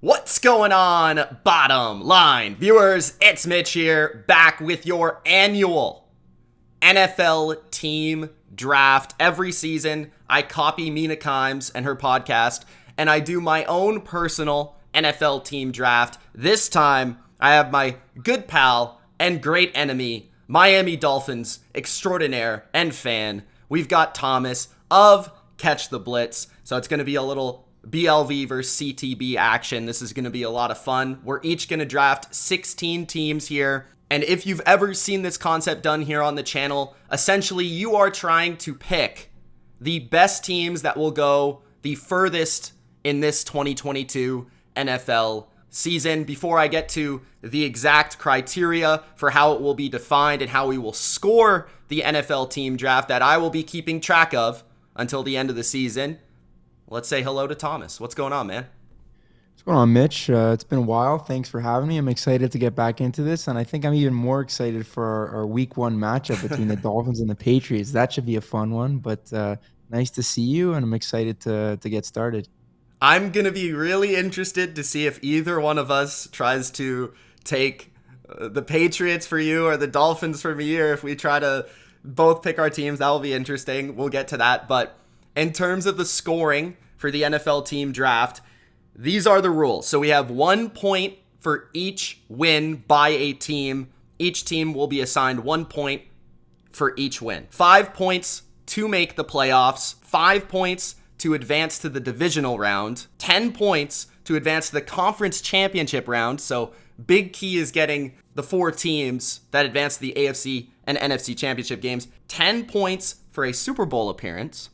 What's going on, bottom line viewers? It's Mitch here, back with your annual NFL team draft. Every season, I copy Mina Kimes and her podcast, and I do my own personal NFL team draft. This time, I have my good pal and great enemy, Miami Dolphins extraordinaire and fan. We've got Thomas of Catch the Blitz, so it's going to be a little BLV versus CTB action. This is going to be a lot of fun. We're each going to draft 16 teams here. And if you've ever seen this concept done here on the channel, essentially you are trying to pick the best teams that will go the furthest in this 2022 NFL season. Before I get to the exact criteria for how it will be defined and how we will score the NFL team draft that I will be keeping track of until the end of the season, let's say hello to Thomas. What's going on, man? What's going on, Mitch? It's been a while. Thanks for having me. I'm excited to get back into this, and I think I'm even more excited for our week one matchup between the Dolphins and the Patriots. That should be a fun one, but nice to see you, and I'm excited to get started. I'm going to be really interested to see if either one of us tries to take the Patriots for you or the Dolphins for me, or if we try to both pick our teams. That will be interesting. We'll get to that, but in terms of the scoring for the NFL team draft, these are the rules. So we have 1 point for each win by a team. Each team will be assigned 1 point for each win. 5 points to make the playoffs. 5 points to advance to the divisional round. 10 points to advance to the conference championship round. So big key is getting the 4 teams that advance to the AFC and NFC championship games. 10 points for a Super Bowl appearance.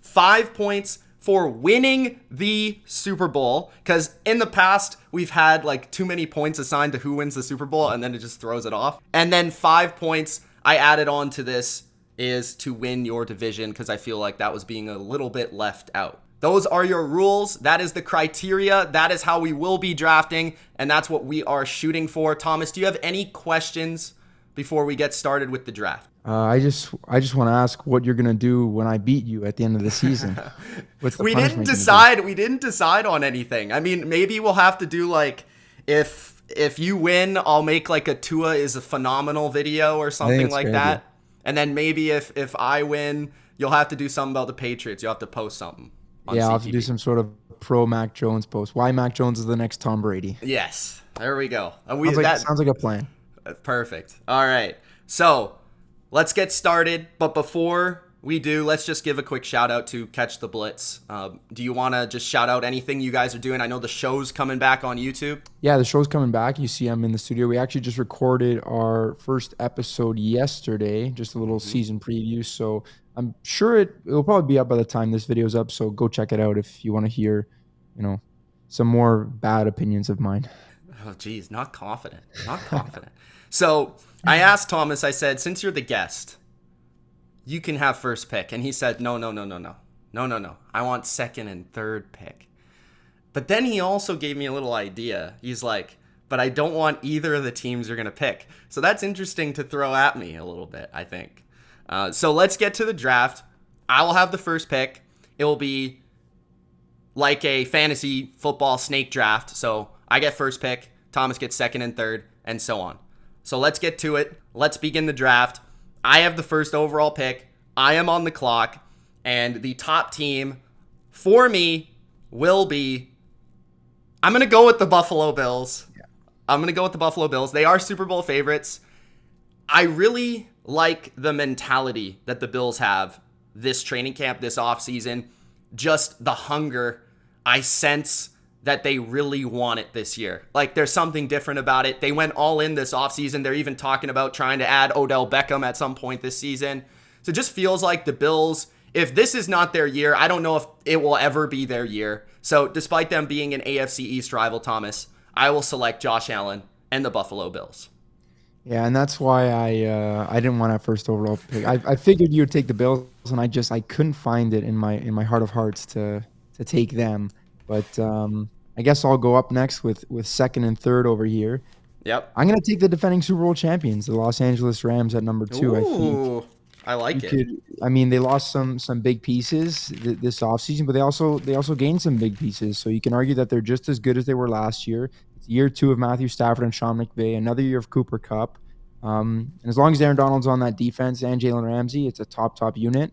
5 points for winning the Super Bowl, because in the past we've had like too many points assigned to who wins the Super Bowl and then it just throws it off. And then 5 points I added on to this is to win your division, because I feel like that was being a little bit left out. Those are your rules. That is the criteria. That is how we will be drafting, and that's what we are shooting for. Thomas, do you have any questions before we get started with the draft? I just want to ask what you're gonna do when I beat you at the end of the season. What's the We didn't decide. We didn't decide on anything. I mean, maybe we'll have to do like if you win, I'll make like a Tua is a phenomenal video or something like that. And then maybe if I win, you'll have to do something about the Patriots. You'll have to post something. Yeah, I'll have to do some sort of pro Mac Jones post. Why Mac Jones is the next Tom Brady. Yes, there we go. Sounds like a plan. Perfect. All right, so let's get started. But before we do, let's just give a quick shout out to Catch the Blitz. Do you want to just shout out anything you guys are doing? I know the show's coming back on YouTube. Yeah, the show's coming back. You see I'm in the studio. We actually just recorded our first episode yesterday, just a little season preview. So I'm sure it'll probably be up by the time this video's up. So go check it out if you want to hear, some more bad opinions of mine. Oh, geez, not confident. Not confident. So I asked Thomas, I said, since you're the guest, you can have first pick. And he said, no. I want second and third pick. But then he also gave me a little idea. He's like, but I don't want either of the teams you're going to pick. So that's interesting to throw at me a little bit, I think. So let's get to the draft. I will have the first pick. It will be like a fantasy football snake draft. So I get first pick, Thomas gets second and third, and so on. So let's get to it. Let's begin the draft. I have the first overall pick. I am on the clock. And the top team for me will be, I'm going to go with the Buffalo Bills. Yeah. I'm going to go with the Buffalo Bills. They are Super Bowl favorites. I really like the mentality that the Bills have this training camp, this offseason. Just the hunger. I sense that they really want it this year. Like, there's something different about it. They went all in this offseason. They're even talking about trying to add Odell Beckham at some point this season. So it just feels like the Bills, if this is not their year, I don't know if it will ever be their year. So despite them being an AFC East rival, Thomas, I will select Josh Allen and the Buffalo Bills. Yeah, and that's why I didn't want that first overall pick. I figured you would take the Bills, and I couldn't find it in my heart of hearts to take them. But I guess I'll go up next with second and third over here. Yep. I'm gonna take the defending Super Bowl champions, the Los Angeles Rams, at number 2. Ooh, I like it. I mean, they lost some big pieces this offseason, but they also gained some big pieces. So you can argue that they're just as good as they were last year. It's year 2 of Matthew Stafford and Sean McVay, another year of Cooper Kupp. And as long as Aaron Donald's on that defense and Jalen Ramsey, it's a top unit.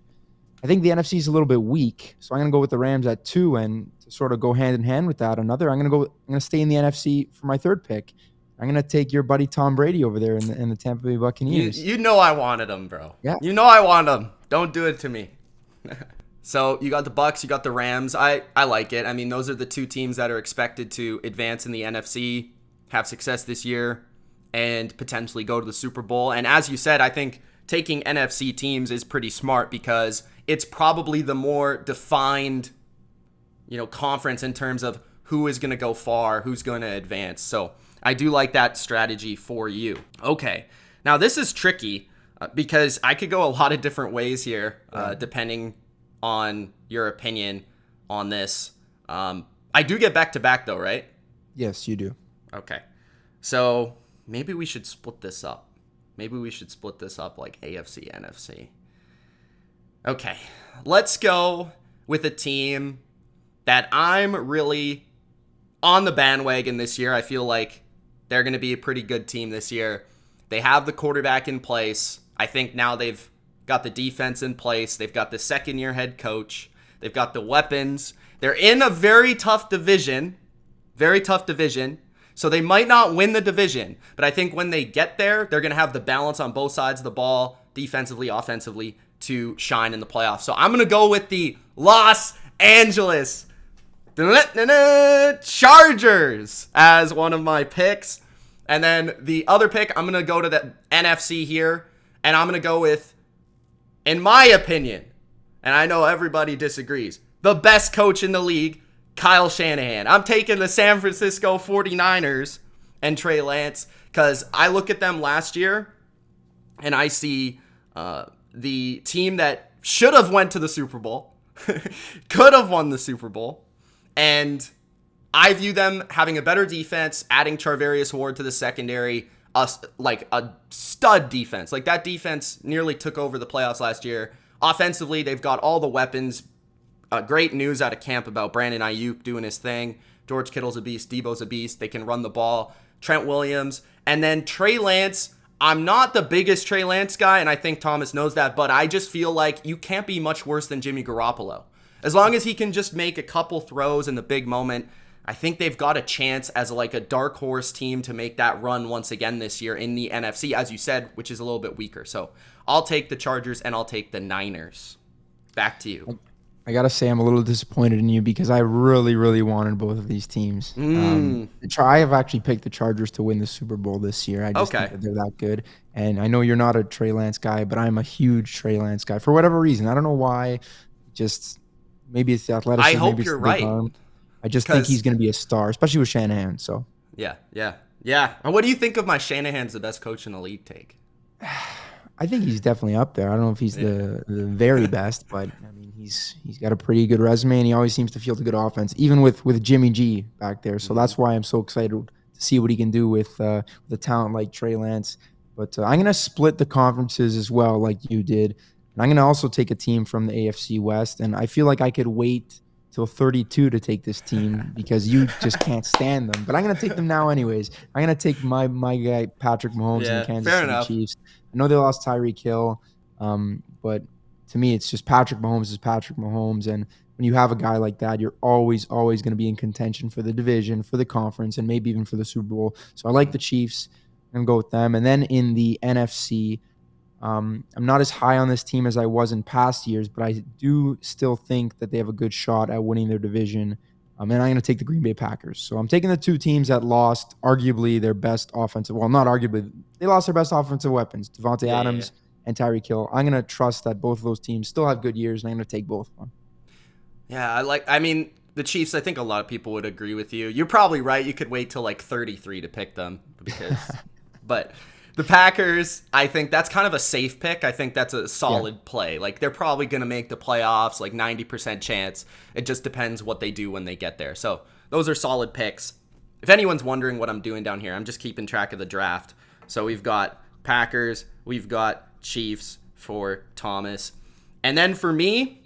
I think the NFC is a little bit weak, so I'm going to go with the Rams at 2, and to sort of go hand in hand with that, I'm going to stay in the NFC for my third pick. I'm going to take your buddy Tom Brady over there in the Tampa Bay Buccaneers. You know I wanted him, bro. Yeah. You know I want him. Don't do it to me. So you got the Bucs, you got the Rams. I like it. I mean, those are the 2 teams that are expected to advance in the NFC, have success this year, and potentially go to the Super Bowl. And as you said, I think taking NFC teams is pretty smart because it's probably the more defined, conference in terms of who is going to go far, who's going to advance. So I do like that strategy for you. Okay. Now this is tricky because I could go a lot of different ways here, depending on your opinion on this. I do get back-to-back though, right? Yes, you do. Okay. So maybe we should split this up. Maybe we should split this up like AFC, NFC. Okay. Let's go with a team that I'm really on the bandwagon this year. I feel like they're going to be a pretty good team this year. They have the quarterback in place. I think now they've got the defense in place. They've got the second-year head coach. They've got the weapons. They're in a very tough division. Very tough division. So they might not win the division, but I think when they get there, they're going to have the balance on both sides of the ball, defensively, offensively, to shine in the playoffs. So I'm going to go with the Los Angeles Chargers as one of my picks. And then the other pick, I'm going to go to the NFC here, and I'm going to go with, in my opinion, and I know everybody disagrees, the best coach in the league, Kyle Shanahan. I'm taking the San Francisco 49ers and Trey Lance because I look at them last year and I see the team that should have went to the Super Bowl, could have won the Super Bowl, and I view them having a better defense, adding Charvarius Ward to the secondary, like a stud defense. Like that defense nearly took over the playoffs last year. Offensively, they've got all the weapons. Great news out of camp about Brandon Ayuk doing his thing. George Kittle's a beast. Debo's a beast. They can run the ball. Trent Williams. And then Trey Lance. I'm not the biggest Trey Lance guy, and I think Thomas knows that, but I just feel like you can't be much worse than Jimmy Garoppolo. As long as he can just make a couple throws in the big moment, I think they've got a chance as like a dark horse team to make that run once again this year in the NFC, as you said, which is a little bit weaker. So I'll take the Chargers and I'll take the Niners. Back to you. I gotta say I'm a little disappointed in you because I really, really wanted both of these teams. I have actually picked the Chargers to win the Super Bowl this year. I just think that they're that good. And I know you're not a Trey Lance guy, but I'm a huge Trey Lance guy for whatever reason. I don't know why. Just maybe it's the athleticism. I hope maybe you're right. I just think he's going to be a star, especially with Shanahan. So yeah. And what do you think of my Shanahan's the best coach in the league take? I think he's definitely up there. I don't know if he's the very best, but I mean he's got a pretty good resume, and he always seems to field a good offense, even with Jimmy G back there. So that's why I'm so excited to see what he can do with the talent like Trey Lance. But I'm going to split the conferences as well, like you did. And I'm going to also take a team from the AFC West, and I feel like I could wait till 32 to take this team because you just can't stand them. But I'm going to take them now anyways. I'm going to take my guy Patrick Mahomes and the Kansas City Chiefs. I know they lost Tyreek Hill, but to me it's just Patrick Mahomes is Patrick Mahomes. And when you have a guy like that, you're always going to be in contention for the division, for the conference, and maybe even for the Super Bowl. So I like the Chiefs. I'm going to go with them. And then in the NFC, I'm not as high on this team as I was in past years, but I do still think that they have a good shot at winning their division. And I'm going to take the Green Bay Packers. So I'm taking the 2 teams that lost arguably their best offensive. Well, not arguably. They lost their best offensive weapons, Devontae Adams and Tyreek Hill. I'm going to trust that both of those teams still have good years, and I'm going to take both of them. Yeah, I mean, the Chiefs, I think a lot of people would agree with you. You're probably right. You could wait till like 33 to pick them because but the Packers, I think that's kind of a safe pick. I think that's a solid play. Like, they're probably going to make the playoffs, like 90% chance. It just depends what they do when they get there. So those are solid picks. If anyone's wondering what I'm doing down here, I'm just keeping track of the draft. So we've got Packers, we've got Chiefs, for Thomas. And then for me,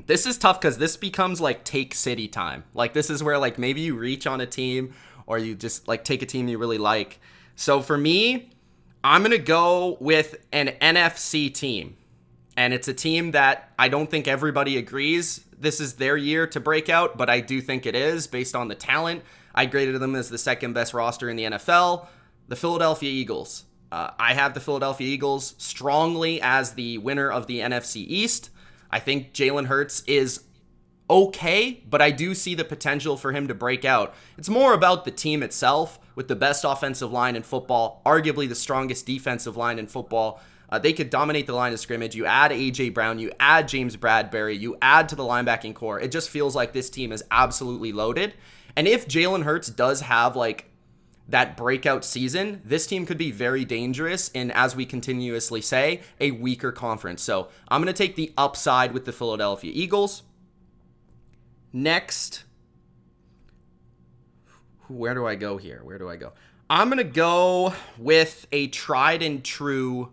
this is tough because this becomes like take city time. Like this is where like maybe you reach on a team or you just like take a team you really like. So for me, I'm going to go with an NFC team. And it's a team that I don't think everybody agrees this is their year to break out, but I do think it is based on the talent. I graded them as the second best roster in the NFL, the Philadelphia Eagles. I have the Philadelphia Eagles strongly as the winner of the NFC East. I think Jalen Hurts is okay, but I do see the potential for him to break out. It's more about the team itself with the best offensive line in football, arguably the strongest defensive line in football. They could dominate the line of scrimmage. You add A.J. Brown, you add James Bradbury, you add to the linebacking core. It just feels like this team is absolutely loaded. And if Jalen Hurts does have like that breakout season, this team could be very dangerous in, as we continuously say, a weaker conference. So I'm going to take the upside with the Philadelphia Eagles. Next, where do I go here? Where do I go? I'm going to go with a tried and true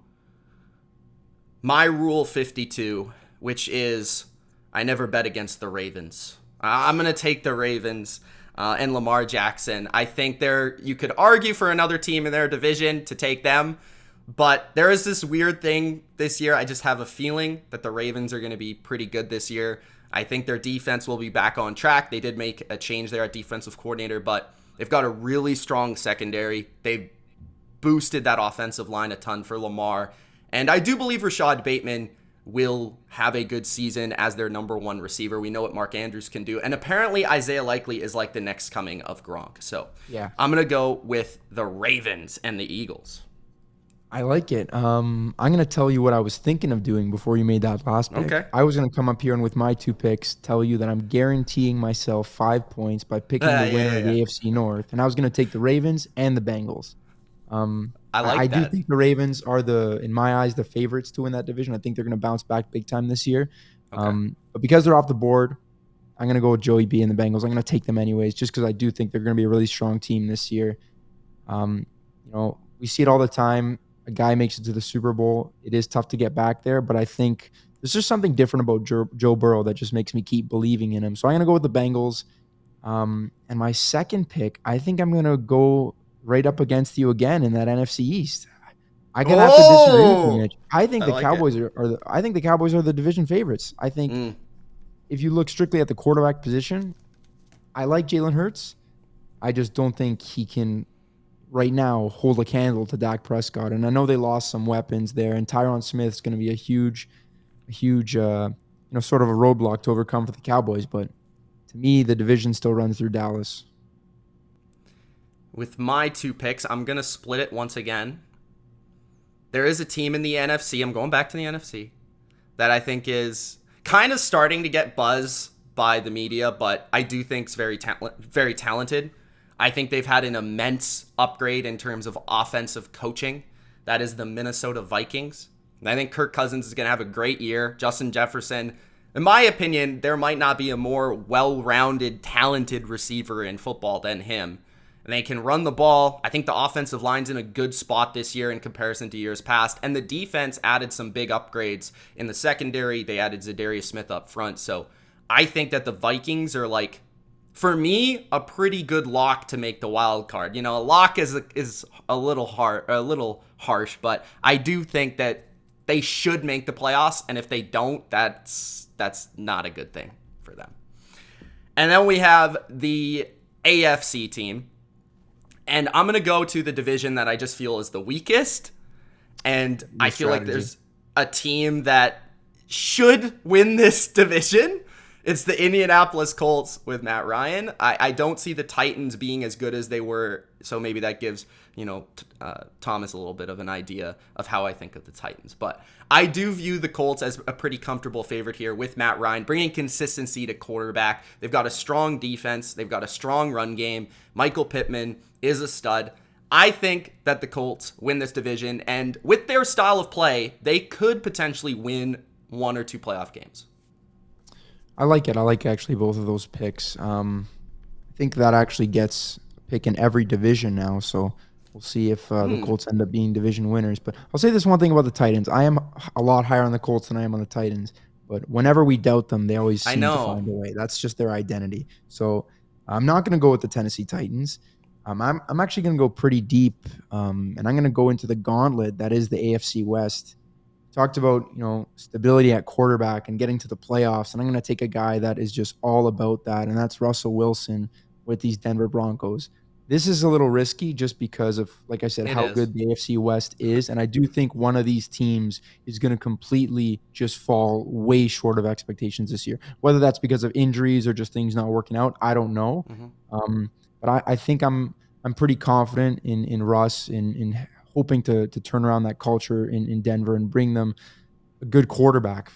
my Rule 52, which is I never bet against the Ravens. I'm going to take the Ravens and Lamar Jackson. I think you could argue for another team in their division to take them, but there is this weird thing this year. I just have a feeling that the Ravens are going to be pretty good this year. I think their defense will be back on track. They did make a change there at defensive coordinator, but they've got a really strong secondary. They've boosted that offensive line a ton for Lamar. And I do believe Rashad Bateman will have a good season as their number one receiver. We know what Mark Andrews can do. And apparently Isaiah Likely is like the next coming of Gronk. So yeah, I'm going to go with the Ravens and the Eagles. I like it. I'm going to tell you what I was thinking of doing before you made that last pick. Okay. I was going to come up here and with my 2 picks tell you that I'm guaranteeing myself 5 points by picking the winner of the AFC North. And I was going to take the Ravens and the Bengals. I do think the Ravens are in my eyes, the favorites to win that division. I think they're going to bounce back big time this year. Okay. But because they're off the board, I'm going to go with Joey B and the Bengals. I'm going to take them anyways, just because I do think they're going to be a really strong team this year. We see it all the time. A guy makes it to the Super Bowl. It is tough to get back there, but I think there's just something different about Joe Burrow that just makes me keep believing in him. So I'm going to go with the Bengals. And my second pick, I think I'm going to go right up against you again in that NFC East. I can have to disagree with you, Mitch. I think the Cowboys I think the Cowboys are the division favorites. I think if you look strictly at the quarterback position, I like Jalen Hurts. I just don't think he can right now hold a candle to Dak Prescott. And I know they lost some weapons there, and Tyron Smith's going to be a huge sort of a roadblock to overcome for the Cowboys. But to me, the division still runs through Dallas. With my 2 picks, I'm going to split it once again. There is a team in the NFC, I'm going back to the NFC, that I think is kind of starting to get buzz by the media, but I do think is very talented. I think they've had an immense upgrade in terms of offensive coaching. That is the Minnesota Vikings. And I think Kirk Cousins is going to have a great year. Justin Jefferson, in my opinion, there might not be a more well-rounded, talented receiver in football than him. And they can run the ball. I think the offensive line's in a good spot this year in comparison to years past. And the defense added some big upgrades in the secondary. They added Zadarius Smith up front. So I think that the Vikings are like, for me, a pretty good lock to make the wild card. A lock is a little harsh, but I do think that they should make the playoffs. And if they don't, that's not a good thing for them. And then we have the AFC team. And I'm going to go to the division that I just feel is the weakest. And I feel like there's a team that should win this division. It's the Indianapolis Colts with Matt Ryan. I don't see the Titans being as good as they were. So maybe that gives, Thomas a little bit of an idea of how I think of the Titans. But I do view the Colts as a pretty comfortable favorite here with Matt Ryan, bringing consistency to quarterback. They've got a strong defense. They've got a strong run game. Michael Pittman is a stud. I think that the Colts win this division. And with their style of play, they could potentially win 1 or 2 playoff games. I like it. I like actually both of those picks. I think that actually gets a pick in every division now. So We'll see if the Colts end up being division winners. But I'll say this one thing about the Titans. I am a lot higher on the Colts than I am on the Titans. But whenever we doubt them, they always seem to find a way. That's just their identity. So I'm not going to go with the Tennessee Titans. I'm actually going to go pretty deep, and I'm going to go into the gauntlet that is the AFC West. Talked about, stability at quarterback and getting to the playoffs, and I'm going to take a guy that is just all about that, and that's Russell Wilson with these Denver Broncos. This is a little risky just because of, like I said, how good the AFC West is, and I do think one of these teams is going to completely just fall way short of expectations this year. Whether that's because of injuries or just things not working out, I don't know. But I think I'm pretty confident in Russ in hoping to turn around that culture in Denver and bring them a good quarterback.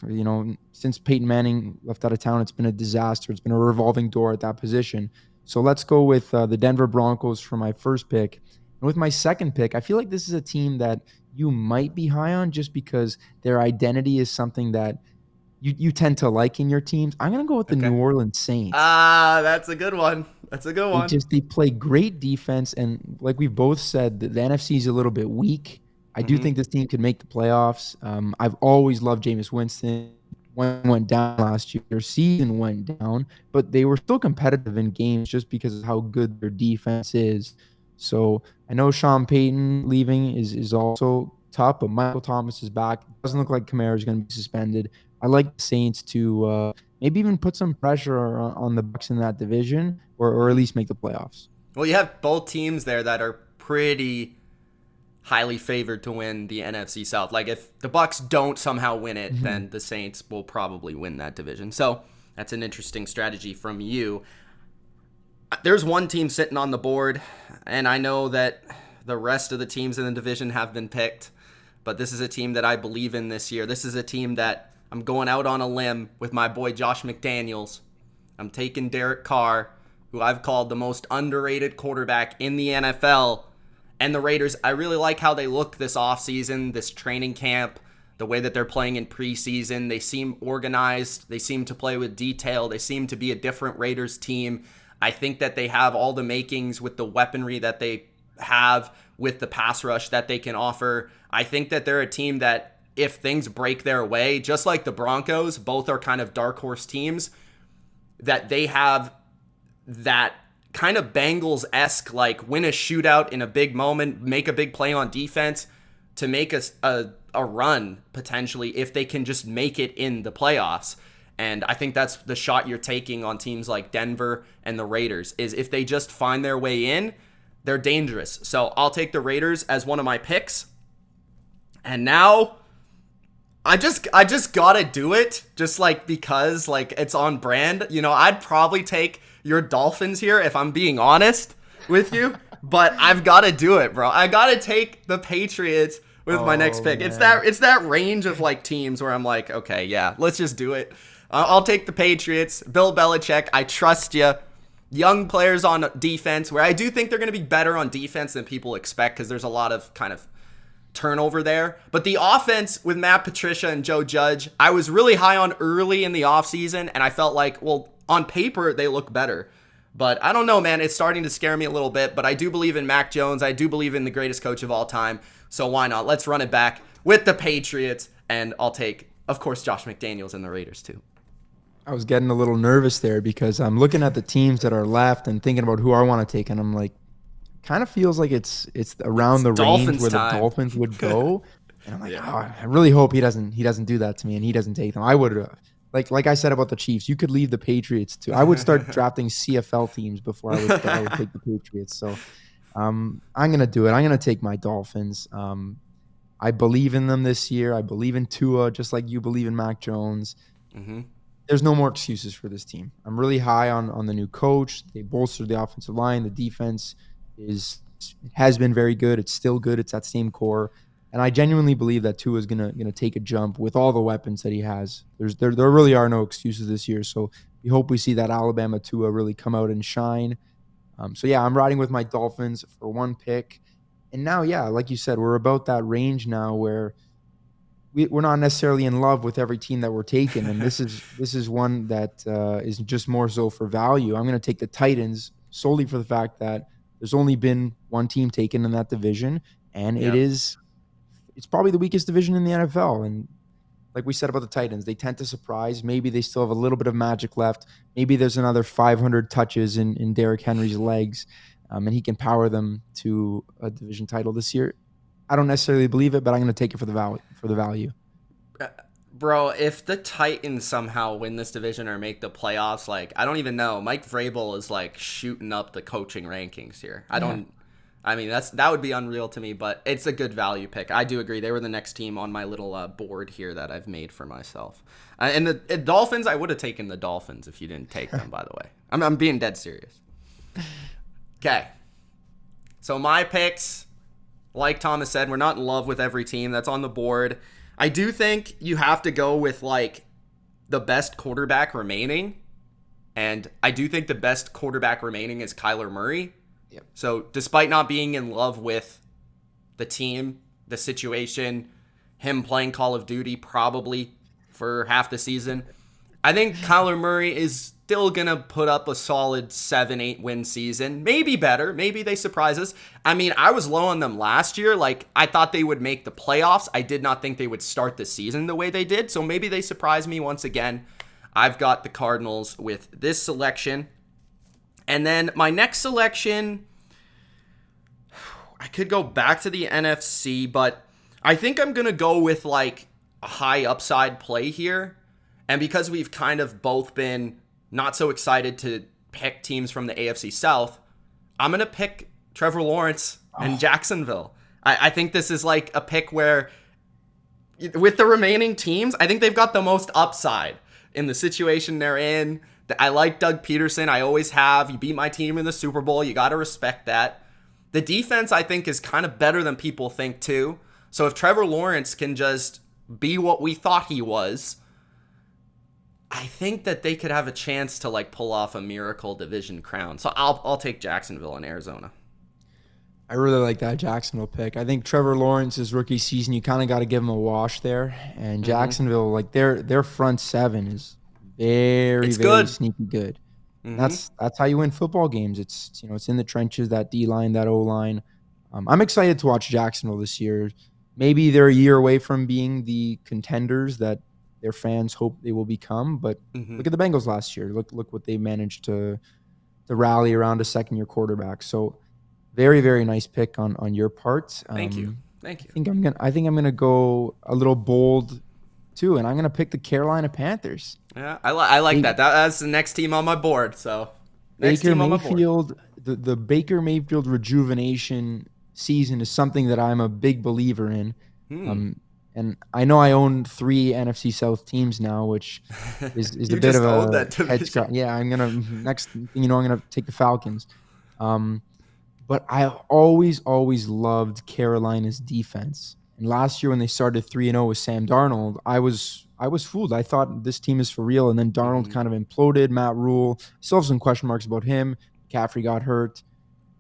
Since Peyton Manning left out of town, it's been a disaster. It's been a revolving door at that position. So let's go with the Denver Broncos for my first pick. And with my second pick, I feel like this is a team that you might be high on just because their identity is something that you tend to like in your teams. I'm going to go with the New Orleans Saints. That's a good one. They play great defense, and like we've both said, the NFC is a little bit weak. I do think this team could make the playoffs. I've always loved Jameis Winston. When went down last year, their season went down, but they were still competitive in games just because of how good their defense is. So I know Sean Payton leaving is also tough, but Michael Thomas is back. It doesn't look like Kamara is going to be suspended. I like the Saints to maybe even put some pressure on the BUCS in that division, or at least make the playoffs. Well, you have both teams there that are pretty highly favored to win the NFC South. Like, if the BUCS don't somehow win it, then the Saints will probably win that division. So that's an interesting strategy from you. There's one team sitting on the board, and I know that the rest of the teams in the division have been picked, but this is a team that I believe in this year. This is a team that I'm going out on a limb with my boy Josh McDaniels. I'm taking Derek Carr, who I've called the most underrated quarterback in the NFL. And the Raiders, I really like how they look this offseason, this training camp, the way that they're playing in preseason. They seem organized. They seem to play with detail. They seem to be a different Raiders team. I think that they have all the makings with the weaponry that they have, with the pass rush that they can offer. I think that they're a team that, if things break their way, just like the Broncos, both are kind of dark horse teams, that they have that kind of Bengals-esque, like, win a shootout in a big moment, make a big play on defense to make a run, potentially, if they can just make it in the playoffs. And I think that's the shot you're taking on teams like Denver and the Raiders, is if they just find their way in, they're dangerous. So I'll take the Raiders as one of my picks. And now I just gotta do it, just like because like it's on brand. I'd probably take your Dolphins here if I'm being honest with you, but I've got to do it, bro. I got to take the Patriots with my next pick. Man. It's that range of like teams where I'm like, okay, yeah, let's just do it. I'll take the Patriots. Bill Belichick, I trust you. Young players on defense, where I do think they're going to be better on defense than people expect, because there's a lot of kind of turnover there. But the offense with Matt Patricia and Joe Judge, I was really high on early in the offseason, and I felt like, well, on paper, they look better. But I don't know, man. It's starting to scare me a little bit. But I do believe in Mac Jones. I do believe in the greatest coach of all time. So why not? Let's run it back with the Patriots. And I'll take, of course, Josh McDaniels and the Raiders, too. I was getting a little nervous there because I'm looking at the teams that are left and thinking about who I want to take. And I'm like, kind of feels like it's around the range where the Dolphins would go. And I'm like, I really hope he doesn't do that to me and he doesn't take them. I would like I said about the Chiefs, you could leave the Patriots too. I would start drafting CFL teams before I would take the Patriots. So I'm gonna do it. I'm gonna take my Dolphins. I believe in them this year. I believe in Tua, just like you believe in Mac Jones. There's no more excuses for this team. I'm really high on the new coach. They bolstered the offensive line. The defense has been very good. It's still good. It's that same core. And I genuinely believe that Tua is gonna take a jump with all the weapons that he has. There really are no excuses this year. So we hope we see that Alabama Tua really come out and shine. So yeah, I'm riding with my Dolphins for one pick. And now, yeah, like you said, we're about that range now where we're not necessarily in love with every team that we're taking. And this is one that is just more so for value. I'm going to take the Titans solely for the fact that there's only been one team taken in that division, and Yep. it's probably the weakest division in the NFL. And like we said about the Titans, they tend to surprise. Maybe they still have a little bit of magic left. Maybe there's another 500 touches in Derrick Henry's legs, and he can power them to a division title this year. I don't necessarily believe it, but I'm going to take it for the value. Bro, if the Titans somehow win this division or make the playoffs, like, I don't even know. Mike Vrabel is like shooting up the coaching rankings here. I mean, that would be unreal to me, but it's a good value pick. I do agree. They were the next team on my little board here that I've made for myself. And the Dolphins, I would have taken the Dolphins if you didn't take them, by the way. I'm being dead serious. Okay. So my picks, like Thomas said, we're not in love with every team that's on the board. I do think you have to go with, like, the best quarterback remaining. And I do think the best quarterback remaining is Kyler Murray. Yep. So despite not being in love with the team, the situation, him playing Call of Duty probably for half the season, I think Kyler Murray is still going to put up a solid 7-8 win season. Maybe better. Maybe they surprise us. I mean, I was low on them last year. Like, I thought they would make the playoffs. I did not think they would start the season the way they did. So maybe they surprise me once again. I've got the Cardinals with this selection. And then my next selection, I could go back to the NFC, but I think I'm going to go with, like, a high upside play here. And because we've kind of both been not so excited to pick teams from the AFC South, I'm going to pick Trevor Lawrence and Jacksonville. I think this is like a pick where, with the remaining teams, I think they've got the most upside in the situation they're in. I like Doug Peterson. I always have. You beat my team in the Super Bowl. You got to respect that. The defense, I think, is kind of better than people think, too. So if Trevor Lawrence can just be what we thought he was, I think that they could have a chance to, like, pull off a miracle division crown. So I'll take Jacksonville and Arizona. I really like that Jacksonville pick. I think Trevor Lawrence's rookie season, you kind of got to give him a wash there. And Jacksonville, like, their front seven is very sneaky good. That's how you win football games. It's in the trenches, that D line, that O line. I'm excited to watch Jacksonville this year. Maybe they're a year away from being the contenders that their fans hope they will become, but look at the Bengals last year. Look what they managed to rally around a second-year quarterback. So, very, very nice pick on your part. Thank you. I think I'm gonna go a little bold too, and I'm gonna pick the Carolina Panthers. Yeah, I like that. That's the next team on my board. So, Baker Mayfield, the Baker Mayfield rejuvenation season is something that I'm a big believer in. And I know I own 3 NFC South teams now, which is a bit of a head scratch. Yeah, I'm gonna take the Falcons. But I always loved Carolina's defense. And last year when they started 3-0 with Sam Darnold, I was fooled. I thought this team is for real, and then Darnold kind of imploded. Matt Rule, still have some question marks about him. McCaffrey got hurt.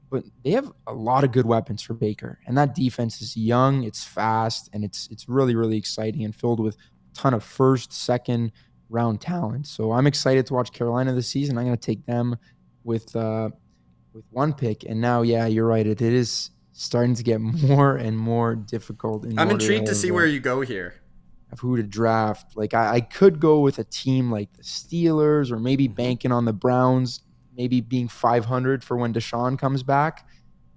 But they have a lot of good weapons for Baker. And that defense is young, it's fast, and it's really, really exciting and filled with a ton of first, second round talent. So I'm excited to watch Carolina this season. I'm going to take them with one pick. And now, yeah, you're right. It is starting to get more and more difficult. I'm intrigued to see where you go here. Of who to draft. Like I could go with a team like the Steelers, or maybe banking on the Browns, maybe being 500 for when Deshaun comes back.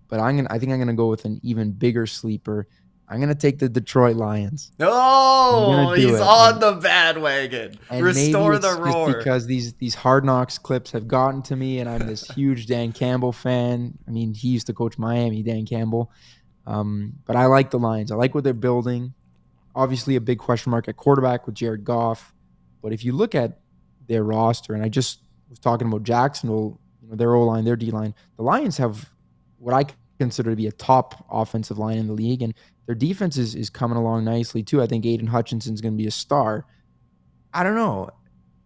But I think I'm gonna go with an even bigger sleeper. I'm gonna take the Detroit Lions. Oh, he's on the bandwagon. And Restore the maybe it's roar. just because these Hard Knocks clips have gotten to me, and I'm this huge Dan Campbell fan. I mean, he used to coach Miami, Dan Campbell. But I like the Lions. I like what they're building. Obviously, a big question mark at quarterback with Jared Goff. But if you look at their roster, and I just was talking about Jacksonville, their O-line, their D-line. The Lions have what I consider to be a top offensive line in the league, and their defense is coming along nicely too. I think Aiden Hutchinson's going to be a star. I don't know.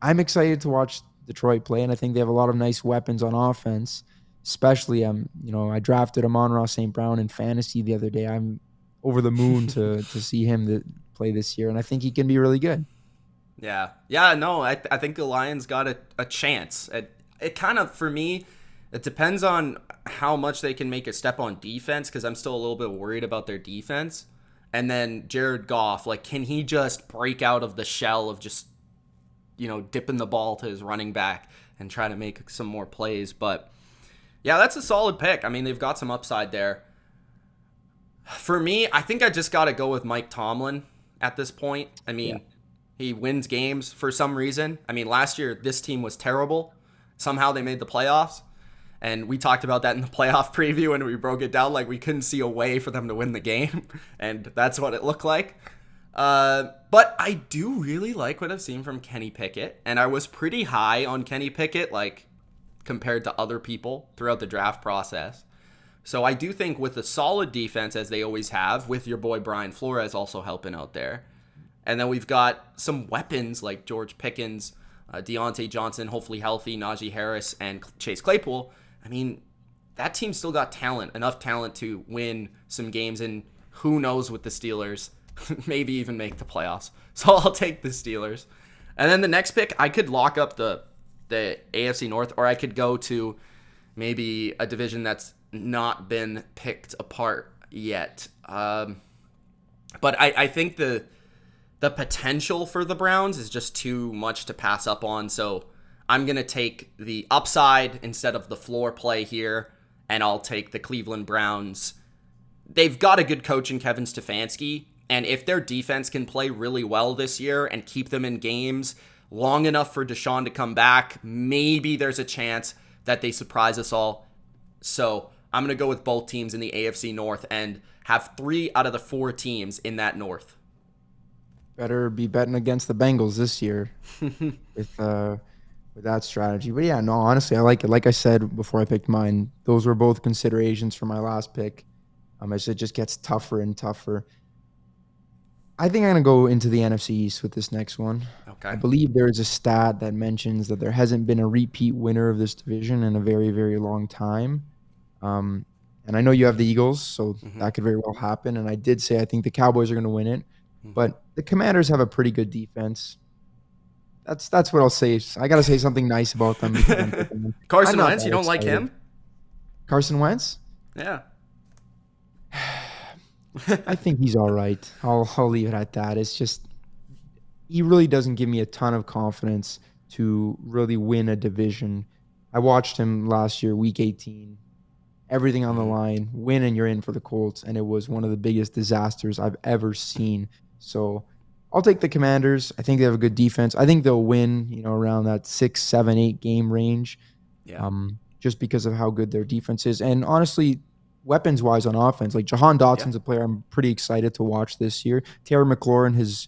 I'm excited to watch Detroit play, and I think they have a lot of nice weapons on offense. Especially, I drafted Amon-Ra St. Brown in fantasy the other day. I'm over the moon to see him play this year, and I think he can be really good. Yeah, no, I think the Lions got a chance. It kind of, for me, It depends on how much they can make a step on defense, because I'm still a little bit worried about their defense. And then Jared Goff, like, can he just break out of the shell of just, dipping the ball to his running back and try to make some more plays? But yeah, that's a solid pick. I mean, they've got some upside there. For me, I think I just got to go with Mike Tomlin at this point. I mean, he wins games for some reason. I mean, last year, this team was terrible. Somehow they made the playoffs. And we talked about that in the playoff preview, and we broke it down like we couldn't see a way for them to win the game. And that's what it looked like. But I do really like what I've seen from Kenny Pickett. And I was pretty high on Kenny Pickett, like, compared to other people throughout the draft process. So I do think with a solid defense, as they always have, with your boy Brian Flores also helping out there. And then we've got some weapons like George Pickens, Deontay Johnson, hopefully healthy, Najee Harris, and Chase Claypool. I mean, that team still got talent, enough talent to win some games, and who knows with the Steelers, maybe even make the playoffs. So I'll take the Steelers. And then the next pick, I could lock up the AFC North, or I could go to maybe a division that's not been picked apart yet. But I think the potential for the Browns is just too much to pass up on, so I'm going to take the upside instead of the floor play here, and I'll take the Cleveland Browns. They've got a good coach in Kevin Stefanski, and if their defense can play really well this year and keep them in games long enough for Deshaun to come back, maybe there's a chance that they surprise us all. So I'm going to go with both teams in the AFC North and have 3 out of the 4 teams in that North. Better be betting against the Bengals this year with that strategy. But yeah, no, honestly, I like it. Like I said before I picked mine, those were both considerations for my last pick. As it just gets tougher and tougher. I think I'm going to go into the NFC East with this next one. Okay. I believe there is a stat that mentions that there hasn't been a repeat winner of this division in a very, very long time. And I know you have the Eagles, so that could very well happen. And I did say I think the Cowboys are going to win it. But the Commanders have a pretty good defense. That's what I'll say. I got to say something nice about them. Carson Wentz, you don't like him? Carson Wentz? Yeah. I think he's all right. I'll leave it at that. It's just he really doesn't give me a ton of confidence to really win a division. I watched him last year, week 18. Everything on the line, win and you're in for the Colts, and it was one of the biggest disasters I've ever seen. So I'll take the Commanders. I think they have a good defense. I think they'll win, around that 6, 7, 8 game range. Yeah. Just because of how good their defense is. And honestly, weapons-wise on offense, like Jahan Dotson's a player I'm pretty excited to watch this year. Terry McLaurin has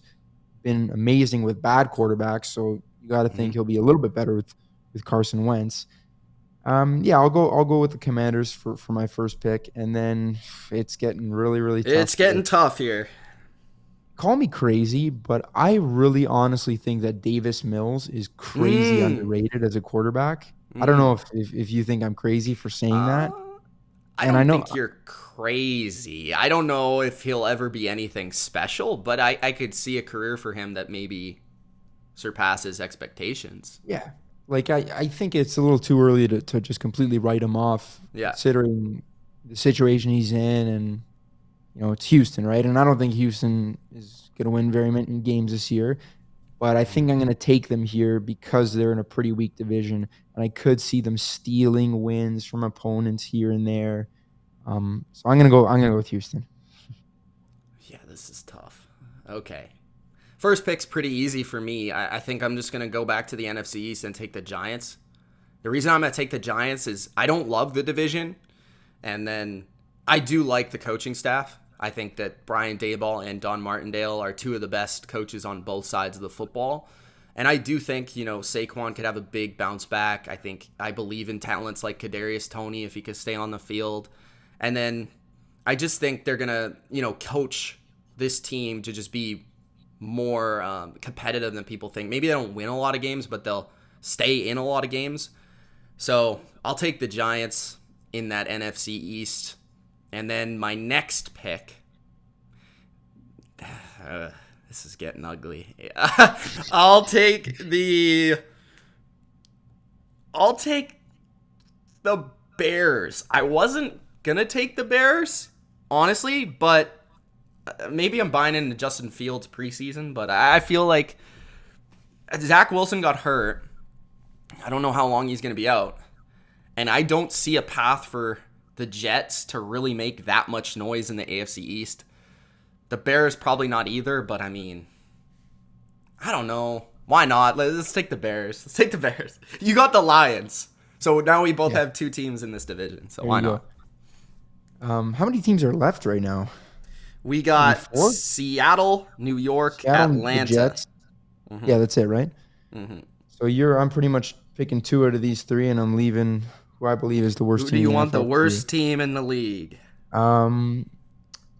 been amazing with bad quarterbacks, so you got to think he'll be a little bit better with Carson Wentz. I'll go with the Commanders for my first pick, and then it's getting really, really tough. It's getting tough here. Call me crazy, but I really honestly think that Davis Mills is crazy underrated as a quarterback. I don't know if you think I'm crazy for saying that. I don't think you're crazy. I don't know if he'll ever be anything special, but I could see a career for him that maybe surpasses expectations. Yeah. Like, I think it's a little too early to just completely write him off, considering the situation he's in, and, it's Houston, right? And I don't think Houston is going to win very many games this year, but I think I'm going to take them here because they're in a pretty weak division, and I could see them stealing wins from opponents here and there. So I'm going to go with Houston. Yeah, this is tough. Okay. First pick's pretty easy for me. I think I'm just going to go back to the NFC East and take the Giants. The reason I'm going to take the Giants is I don't love the division, and then I do like the coaching staff. I think that Brian Daboll and Don Martindale are 2 of the best coaches on both sides of the football. And I do think, Saquon could have a big bounce back. I believe in talents like Kadarius Toney if he could stay on the field. And then I just think they're going to, coach this team to just be more competitive than people think. Maybe they don't win a lot of games, but they'll stay in a lot of games. So I'll take the Giants in that NFC East. And then my next pick, this is getting ugly. I'll take the Bears. I wasn't going to take the Bears, honestly, but maybe I'm buying into Justin Fields preseason, but I feel like Zach Wilson got hurt. I don't know how long he's going to be out. And I don't see a path for the Jets to really make that much noise in the AFC East. The Bears probably not either, but I mean, I don't know. Why not? Let's take the Bears. Let's take the Bears. You got the Lions. So now we both have two teams in this division. So why not? How many teams are left right now? We got Seattle, New York, Atlanta. Jets. Mm-hmm. Yeah, that's it, right? Mm-hmm. So I'm pretty much picking two out of these three, and I'm leaving who I believe is the worst team. Who do you want the worst team in the league? I'm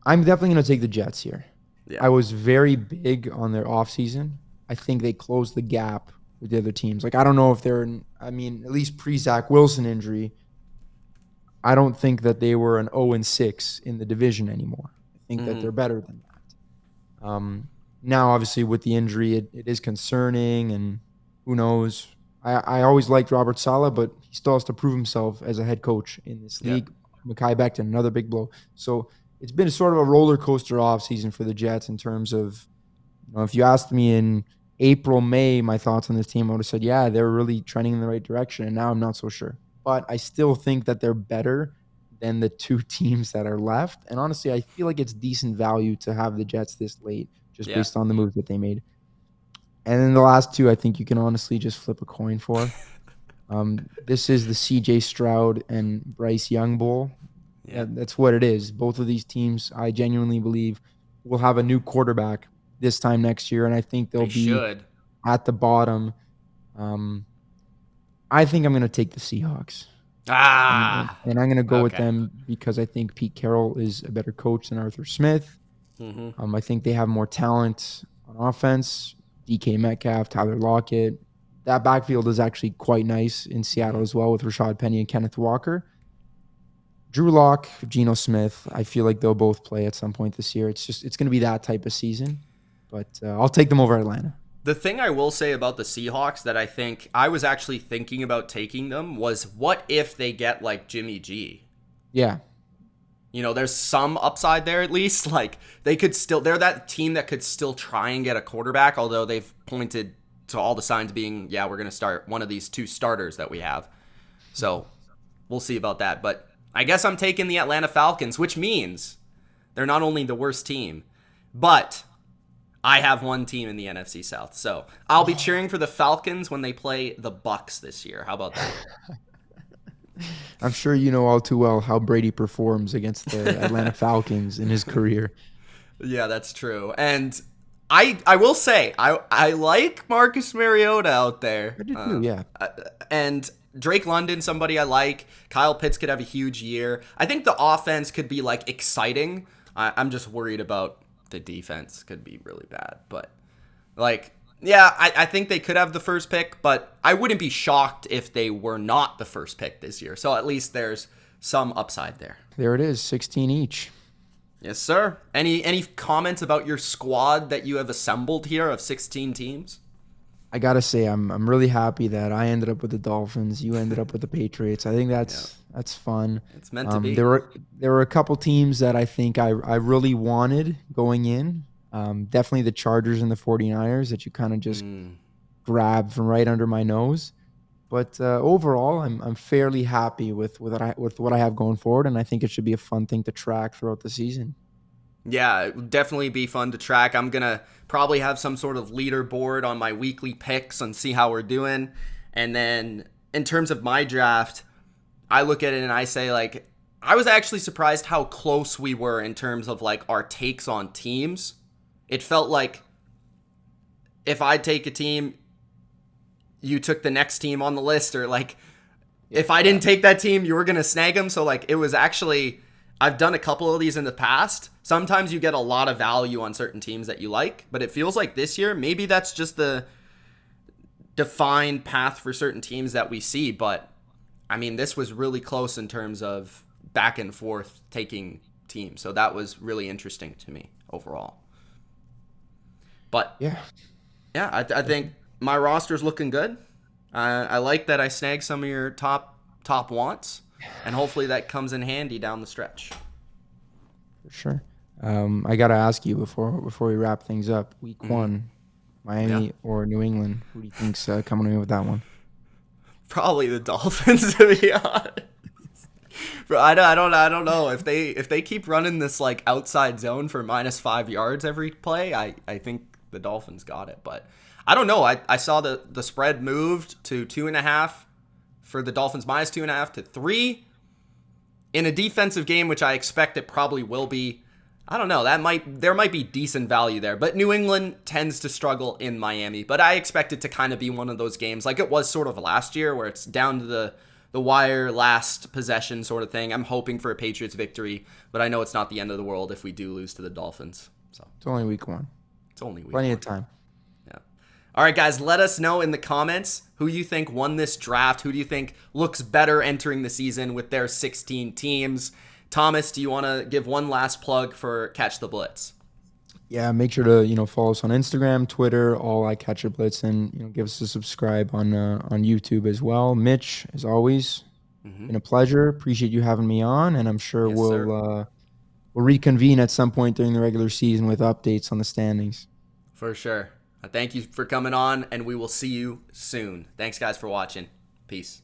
definitely going to take the Jets here. Yeah. I was very big on their offseason. I think they closed the gap with the other teams. Like, I don't know if they're at least pre-Zach Wilson injury, I don't think that they were an 0-6 in the division anymore. I think that they're better than that. Now, obviously, with the injury, it is concerning, and who knows. I always liked Robert Saleh, but he still has to prove himself as a head coach in this league. Mekhi Becton, another big blow. So it's been sort of a roller coaster offseason for the Jets in terms of, if you asked me in April, May, my thoughts on this team, I would have said, yeah, they're really trending in the right direction, and now I'm not so sure. But I still think that they're better than the two teams that are left. And honestly, I feel like it's decent value to have the Jets this late, just based on the moves that they made. And then the last two, I think you can honestly just flip a coin for. This is the C.J. Stroud and Bryce Young Bowl. Yeah, that's what it is. Both of these teams, I genuinely believe, will have a new quarterback this time next year, and I think they'll be at the bottom. I think I'm going to take the Seahawks. And I'm going to go with them because I think Pete Carroll is a better coach than Arthur Smith. I think they have more talent on offense. DK Metcalf, Tyler Lockett. That backfield is actually quite nice in Seattle as well with Rashad Penny and Kenneth Walker. Drew Lock, Geno Smith, I feel like they'll both play at some point this year. It's going to be that type of season. But I'll take them over Atlanta. The thing I will say about the Seahawks that I think I was actually thinking about taking them was, what if they get like Jimmy G? Yeah. There's some upside there at least. Like, they're that team that could still try and get a quarterback, although they've pointed to all the signs being, we're going to start one of these two starters that we have. So we'll see about that. But I guess I'm taking the Atlanta Falcons, which means they're not only the worst team, but I have one team in the NFC South. So I'll be cheering for the Falcons when they play the BUCS this year. How about that? I'm sure you know all too well how Brady performs against the Atlanta Falcons in his career. Yeah, that's true. And I will say, I like Marcus Mariota out there. I do too, yeah. And Drake London, somebody I like. Kyle Pitts could have a huge year. I think the offense could be, like, exciting. I'm just worried about the defense. Could be really bad. But, like, I think they could have the first pick, but I wouldn't be shocked if they were not the first pick this year. So at least there's some upside there. There it is, 16 each. Yes, sir. Any comments about your squad that you have assembled here of 16 teams? I gotta say, I'm really happy that I ended up with the Dolphins. You ended up with the Patriots. I think that's fun. It's meant to be. There were a couple teams that I think I really wanted going in. Definitely the Chargers and the 49ers that you kind of just grabbed from right under my nose. But overall, I'm fairly happy with what I have going forward, and I think it should be a fun thing to track throughout the season. Yeah, it would definitely be fun to track. I'm going to probably have some sort of leaderboard on my weekly picks and see how we're doing. And then in terms of my draft, I look at it and I say, like, I was actually surprised how close we were in terms of, like, our takes on teams. It felt like if I take a team, you took the next team on the list, or, like, if I didn't take that team, you were going to snag them. So, like, it was actually, I've done a couple of these in the past. Sometimes you get a lot of value on certain teams that you like, but it feels like this year, maybe that's just the defined path for certain teams that we see. But, I mean, this was really close in terms of back and forth taking teams. So that was really interesting to me overall. But, I think my roster's looking good. I like that I snagged some of your top Top wants, and hopefully that comes in handy down the stretch. For sure. I got to ask you before we wrap things up. Week 1, Miami or New England? Who do you think's coming in with that one? Probably the Dolphins, to be honest. But I don't know if they keep running this like outside zone for -5 yards every play. I think the Dolphins got it, but I don't know. I saw the spread moved to 2.5 for the Dolphins, -2.5 to 3 in a defensive game, which I expect it probably will be. I don't know. There might be decent value there, but New England tends to struggle in Miami. But I expect it to kind of be one of those games like it was sort of last year, where it's down to the wire, last possession sort of thing. I'm hoping for a Patriots victory, but I know it's not the end of the world if we do lose to the Dolphins. So it's only week 1. It's only week Plenty 1. of time. Yeah. All right, guys, let us know in the comments who you think won this draft. Who do you think looks better entering the season with their 16 teams? Thomas, do you want to give one last plug for Catch the Blitz? Yeah, make sure to follow us on Instagram, Twitter, all at Catch the Blitz, and give us a subscribe on YouTube as well. Mitch, as always, been a pleasure. Appreciate you having me on, and I'm sure we'll reconvene at some point during the regular season with updates on the standings. For sure. Thank you for coming on, and we will see you soon. Thanks, guys, for watching. Peace.